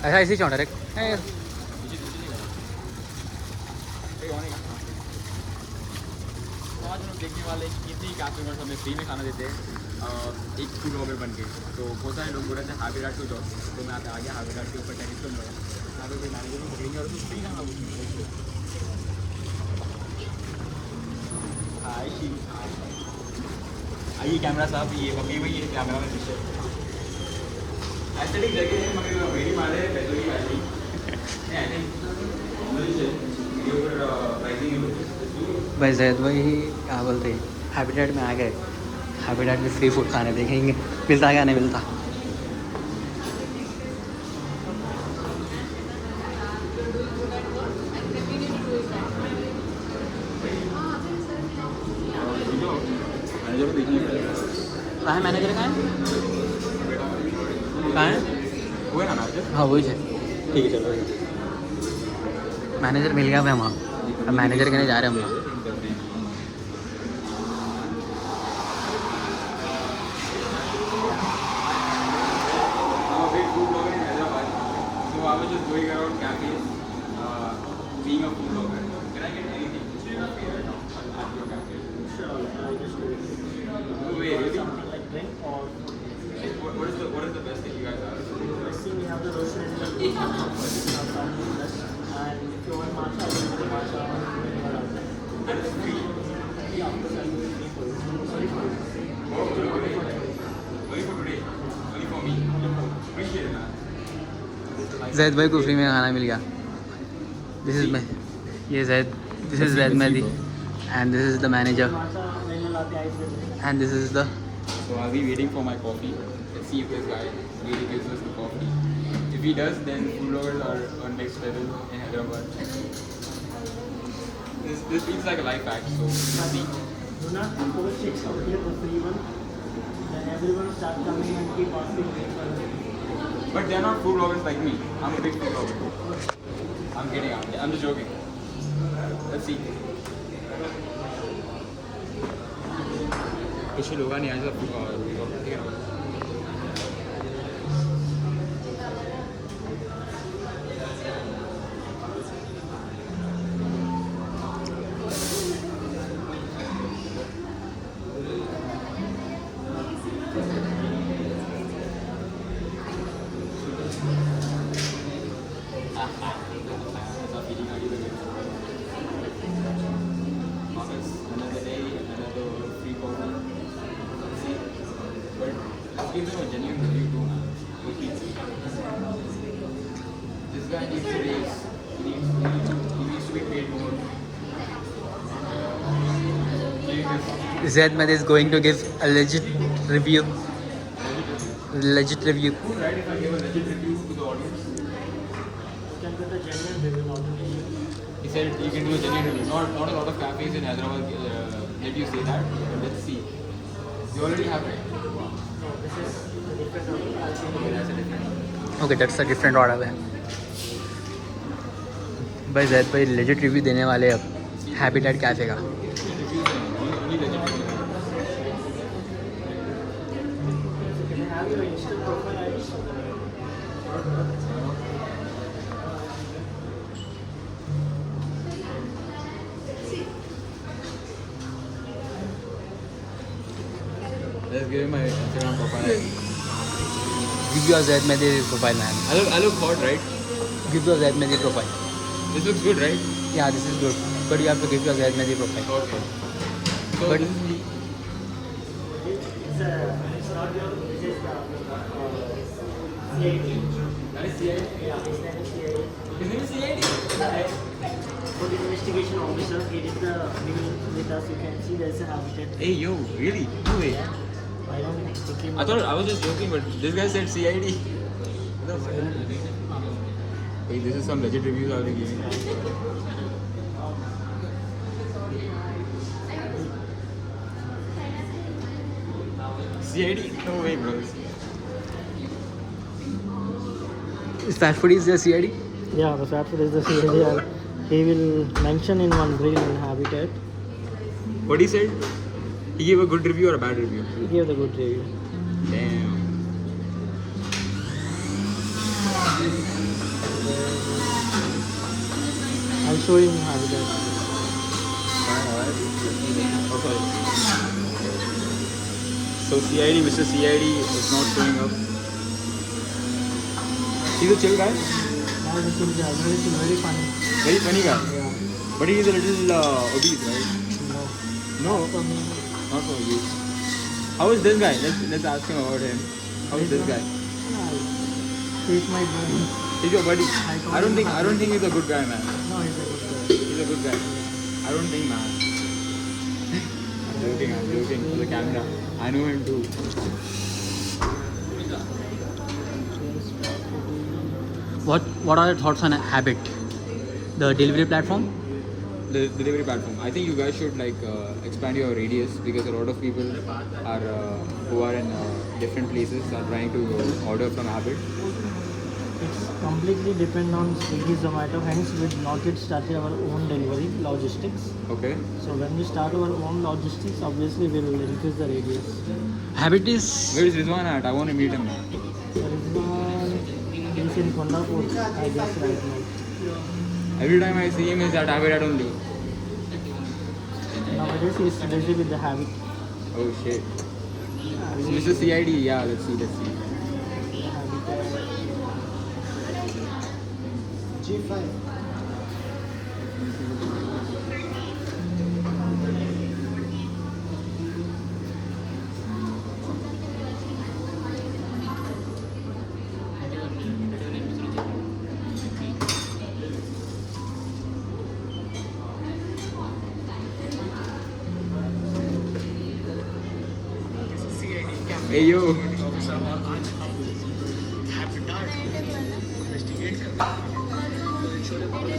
ऐसा ऐसे ही चौंटा रे आज हम लोग देखने वाले हैं कि कितनी कैफे में हमें फ्री में खाना देते हैं एक फूड ब्लॉगर बन के। तो बहुत सारे लोग बोल रहे थे हैवी राट को जॉब, तो मैं यहाँ पे आ गया हैवी राट के ऊपर टेनिस को लगा यहाँ पे कोई मैनेजर को पकड़ेंगे और उसको फ्री खाना पूछेंगे। आइए कैमरा साहब, ये मम्मी भाई ये कैमरा में पीछे एस्थेटिक जगह है मगर मेरी मारे पैसों की वैल्यू भाई जैद भाई क्या बोलते हैं हैबिटेट में आ गए। हैबिटेट में फ्री फूड खाने देखेंगे मिलता क्या नहीं मिलता। कहाँ है मैनेजर? कहाँ है? कहाँ है? वो है ना मैनेजर? हाँ वही है। ठीक है चलो मैनेजर मिल गया भाई वहाँ। अब मैनेजर के नहीं जा रहे हम लोग। So I was just going around cafes, being a food blogger. Can I get anything? At your cafe? Sure, I just do it. No way, really? Something like drink or What is the best thing you guys have? let's see, we have the roasted and the tea. And if you want matcha, I will do the matcha. And it's free. Yeah, because I will do it for you. Sorry for you. Only for today. Only for me. Appreciate it, man. Zaid भाई को free में खाना मिल गया। This is ये Zaid, this is Zaid Mehdi and this is the manager Matcha, vanilla latte, ice cream. And this is the So I'll be waiting for my coffee. Let's see if this guy really gives us the coffee. If he does, then food bloggers are on next level in Hyderabad. This feels like a life hack, so we'll see. Do not force checks out here, the free one. Then everyone start coming and keep asking me for it. But they're not food bloggers like me. I'm a big food blogger. I'm kidding. I'm just joking. Let's see. कुछ लोग नहीं आए सब ठीक है। Another day, another free coffee. Let's see. But let's give them a genuine review too, man. Good pizza. This guy needs to raise. He needs to be paid more. Zaid Med is going to give a legit review. Legit review. Cool, right? If I give a legit review to the audience. You can get a genuine review, not a He said you can do a genuine review. Not a lot of cafes in Hyderabad let you say that. But let's see. You already have it. No, this is a different order. I'll see Okay, that's a different. Okay, that's a different order है। भाई जैद भाई legit review देने वाले अब habitat cafe का। Only legit review. Can I have your Insta profile ID? Let's give him my Instagram profile. Give your Zaid Mehdi profile man. I look hot, right? Give your Zaid Mehdi profile. This looks good, right? Yeah, this is good. But you have to give your Zaid Mehdi profile. Okay. So But- this is me. It's not your, this is the CID. That is CID. Yeah, his name is CID. His name is CID. For the investigation officer, he did the deal with us. You can see there's a habitat. Hey, yo, really? No way. I don't think him. I thought I was just joking, but this guy said CID. Hey, this is some legit reviews I'll be giving. CID? No way, bro. Is fast food is the CID? Yeah, the fat food is the CID. He will mention in one reel in Habitat. What he said? He gave a good review or a bad review? He gave the good review. Damn. showing habitat. Okay. So CID, Mr. CID is not showing up. He's a chill guy, Now this is very funny. very funny guy, Yeah. but he is a little obese, right? No. No, For me, not for you. How is this guy? Let's ask him about him. How is this guy? yeah, he's my buddy. He's your buddy. I I don't think he's a good guy, man. No, he's a good guy. He's a good guy. I don't think, man. I'm joking for the camera. I know him too. What are your thoughts on Habit, the delivery platform? The delivery platform. I think you guys should like expand your radius because a lot of people are who are in different places are trying to order from Habit. It's completely depend on Swiggy, Zomato. Hence, we not yet started our own delivery logistics. Okay. So when we start our own logistics, obviously we will increase the radius. Habit is Where is Rizwan at? I want to meet him. There is one. He's in Kondapur, I guess right now. Every time I see him, is at Habitat only. Nowadays he's busy with the habit. Oh shit. So Mr. CID, yeah. Let's see. G5. Hey yo.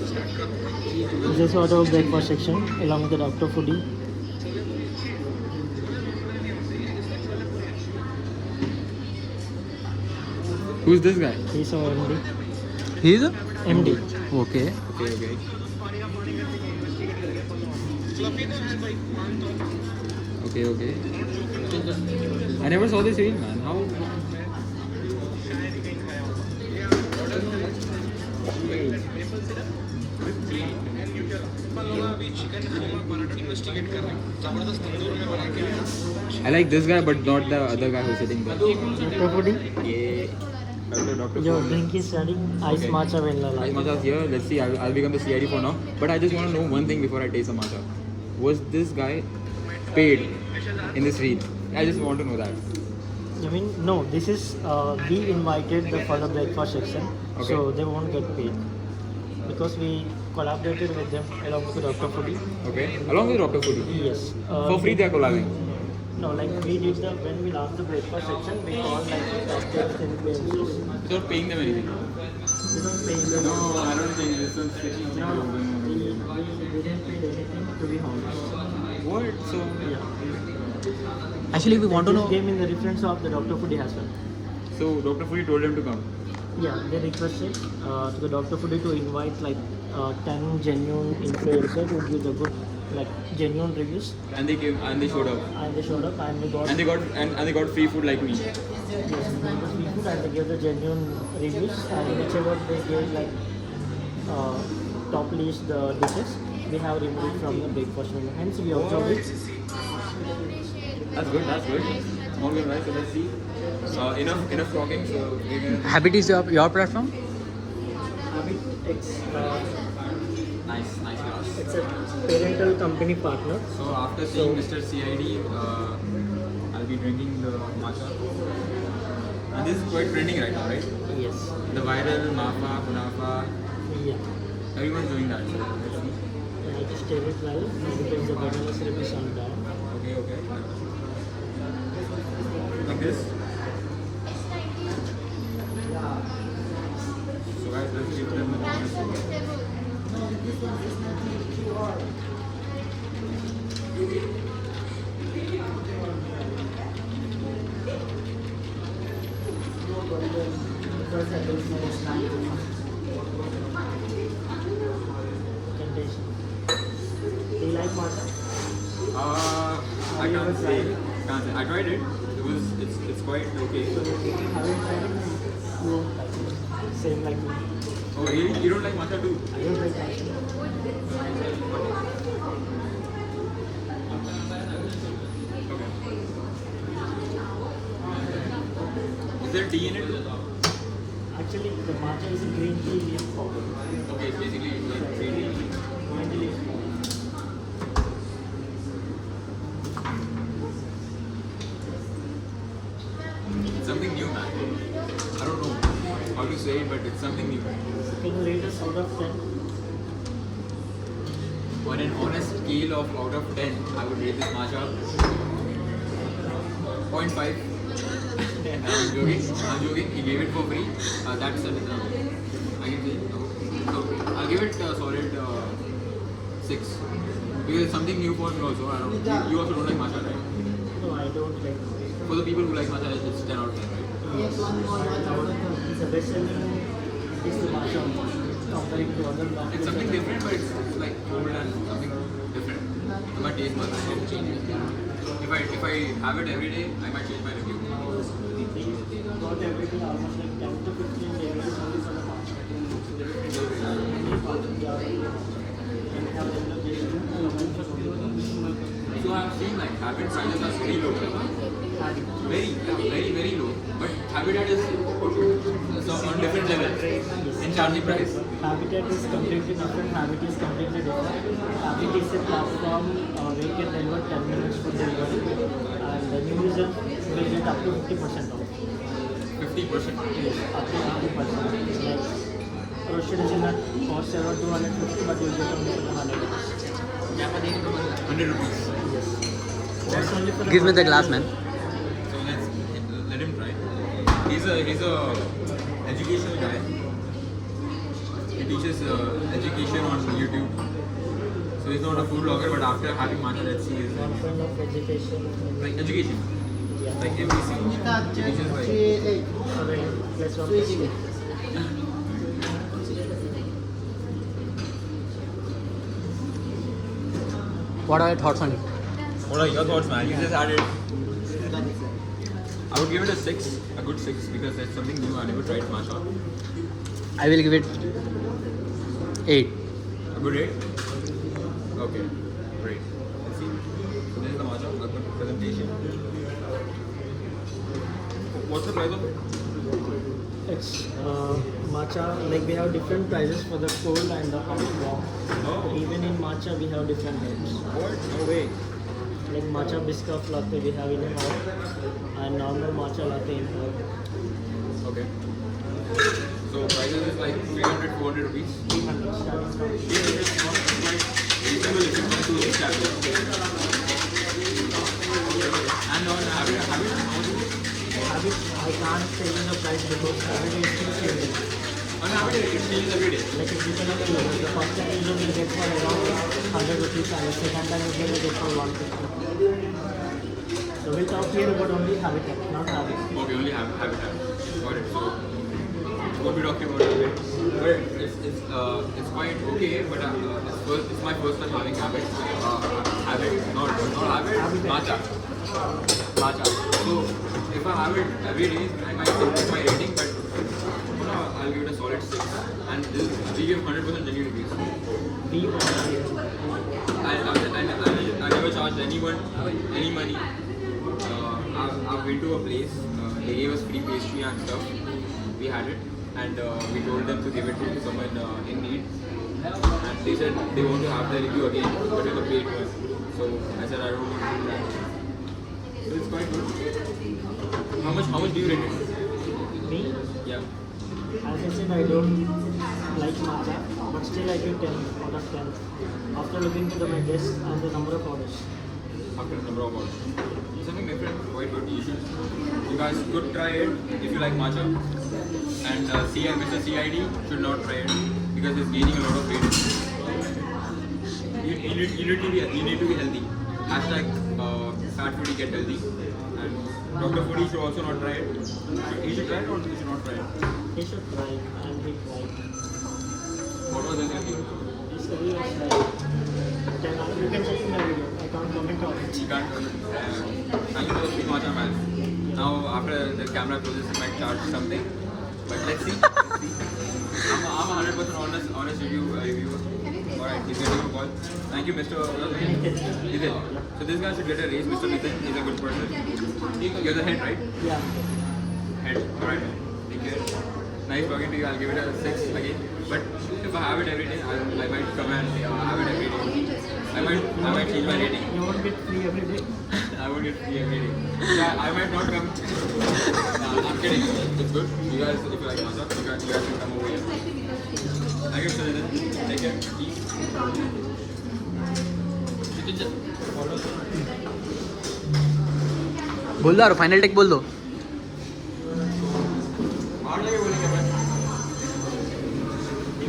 This is sort of breakfast section along with the Dr. Foodie. Who's this guy? He's our MD. he is a MD. okay. Okay. Okay. I never saw this reel, man. How? I like this guy, but not the other guy who's sitting there. Dr. Foodie. Yeah. Dr. Your Phone. drink is ready. Ice Okay. matcha vanilla. Ice latte. matcha is here. Let's see. I'll become the CID for now. But I just want to know one thing before I taste the matcha. Was this guy paid in this reel? I just want to know that. I mean, no, this is, we invited for the breakfast section, Okay. so they won't get paid. Because we collaborated with them along with Dr. Foodie. Okay. Along with Dr. Foodie. Yes. For free they are collabing. No, like we did when we launched the breakfast section, we called like doctors, influencers. Without paying them anything. We don't pay them. No, I don't think it's switching. No, we didn't pay anything to be honest. What? So Yeah. Actually, we want to This know. came in the reference of the Dr. Foodie as well. So Dr. Foodie told him to come. Yeah, they requested to the Dr. Foodie to invite like 10 genuine influencers who give the good, like genuine reviews, And they showed up. and they showed up and we got And they got free food like me. yes, we got the free food and they gave the genuine reviews, and whichever they gave like top list the dishes, we have removed it from the breakfast menu. Hence we observed it. That's good. All good, right? So let's see. Enough talking. So we can. Habit is your platform. Habit X, Nice class. it's a parental company partner. So after seeing Mr. CID, I'll be drinking the matcha. And this is quite trending right now, right? Yes. The viral Mafa, Kunafa, Yeah. everyone's doing that. So let's see. I just stir it well because the banana syrup is on down. Okay. Like this. So guys, let's give them the bonus. Do you like matcha? I can't say. I tried it. It it's quite okay. Having tried it, you won't like it. Same like me. Oh really? You don't like matcha too? I don't like matcha. Okay. Is there tea in it? Actually, the matcha is a green tea leaf powder. Okay, it's basically like green tea. Green tea leaf powder. It's something new, man. I don't know how to say it, but it's something new. Can you rate us out of 10? On an honest scale of out of 10, I would rate this matcha 0.5. And I'm joking. He gave it for free. That's it. I can say. So I'll give it a solid 6. Because it's something new for me also. I don't. You also don't like matcha, right? No, I don't like it. For the people who like matcha, it's 10 out of 10, right? Yes. The best selling is the matcha comparing to other black It's something different, but it's like cold and something different. I might taste my change. If I have it every day, I might change my review. Got everything almost like 10 to 15 days only for the matcha. So I've seen like habit prices are very low. Very low. But Habitat is so on different level in charging price. Habitat is completely different. Habit is completely different. Habit is a platform where you can deliver 10 minutes food delivery, and the new user will get up to 50% off. 50%. Yes, up to 50%. Like roasted is in that cost around 250, but you will get only for the 100 rupees. 100 rupees. Yes. That's only for the Give me the glass, man. So let him try. He's a educational guy. He teaches education on YouTube. So he's not a food blogger, but after having matcha, let's see his One kind of education. like education, Yeah. like MPC. He teaches like Sorry, plus 1%. What are your thoughts on it? What are your thoughts, man? You just had it. I would give it a 6, a good 6, because it's something new. I never tried matcha. I will give it 8. A good 8? Okay, great. Let's see. So this is the matcha, a good presentation. What's the price of it? It's matcha, like we have different prices for the cold and the hot warm. Oh, Even in matcha, we have different rates. what? No way. Like matcha biscuit latte, we have in hot, and normal matcha latte in hot. Okay. So prices is like 300, 400 rupees. 300 starting from. 300 is not quite reasonable if you come to this tablet. And on habit, how much is it? Habit, I can't tell you the price because habit is still changing. On habit, it changes every day. Like it depends on the user. The first time user will get for around 100 rupees and the second time user will get for 150. So we'll talk here about only habitat, not habit. Okay, only habitat. Got it. So what we talking about today? But it's quite okay, but it's my first time having habit. Not habit. Matcha. So if I have it every day, I might take my rating, but I'll give it a solid 6. And we give 100% genuine reviews. We I never charged anyone any money. I've been to a place, they gave us free pastry and stuff. We had it, and we told them to give it to someone in need. And they said they want to have the review again, but with a paid one. So I said I don't want to do that. So it's quite good. How much do you rate it? Me, Yeah. as I said, I don't like matcha, but still I give 10 out of 10. After looking to my guests and the number of orders. After the number of orders. Something different, quite good. You guys could try it if you like matcha. And Mr. CID should not try it because it's gaining a lot of weight. You need to be healthy. Hashtag fat foodie get healthy. And Dr. Foodie should also not try it. He should try it or he should not try it? He should try and he tried. What was his review? His review was like 10 out. You can check in the video. I can't comment on it. He can't. Thank you for being watching our match. Now after the camera closes, he might charge something. But let's see. I'm a 100% honest reviewer. Alright, he's getting a call. Thank you, Mr. Nitin. So this guy should get a raise, Mr. Nitin. He's a good person. You're the head, right? Yeah. Head. Alright. Take care. Nice talking to you. I'll give it a 6 again. But if I have it every day, I might come and have it every day. I might change my rating. You won't get free every day. I won't get free every day. Yeah, I might not come. I'm kidding. It's good. You guys, if you like Mazda, you guys can come over here. Thank you, Mr. Nitin. Take care. Peace. बोल दो यार final take बोल दो और लगे बोलेंगे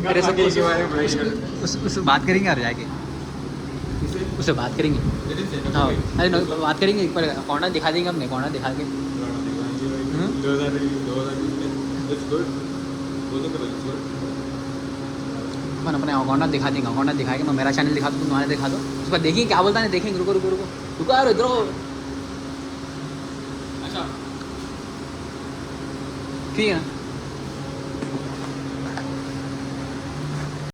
मैं अरे सब के बारे में बोलेंगे उससे बात करेंगे यार जाके उससे बात करेंगे हाँ अरे बात करेंगे एक बार कौना दिखा देंगे हमने कौना दिखा के अपन अपने अकाउंट दिखा देंगे अकाउंट दिखा के मैं मेरा चैनल दिखा दूँ तुम्हारा दिखा दो उस पर देखेंगे क्या बोलता है देखेंगे रुको रुको रुको रुको यार इधर अच्छा ठीक है ना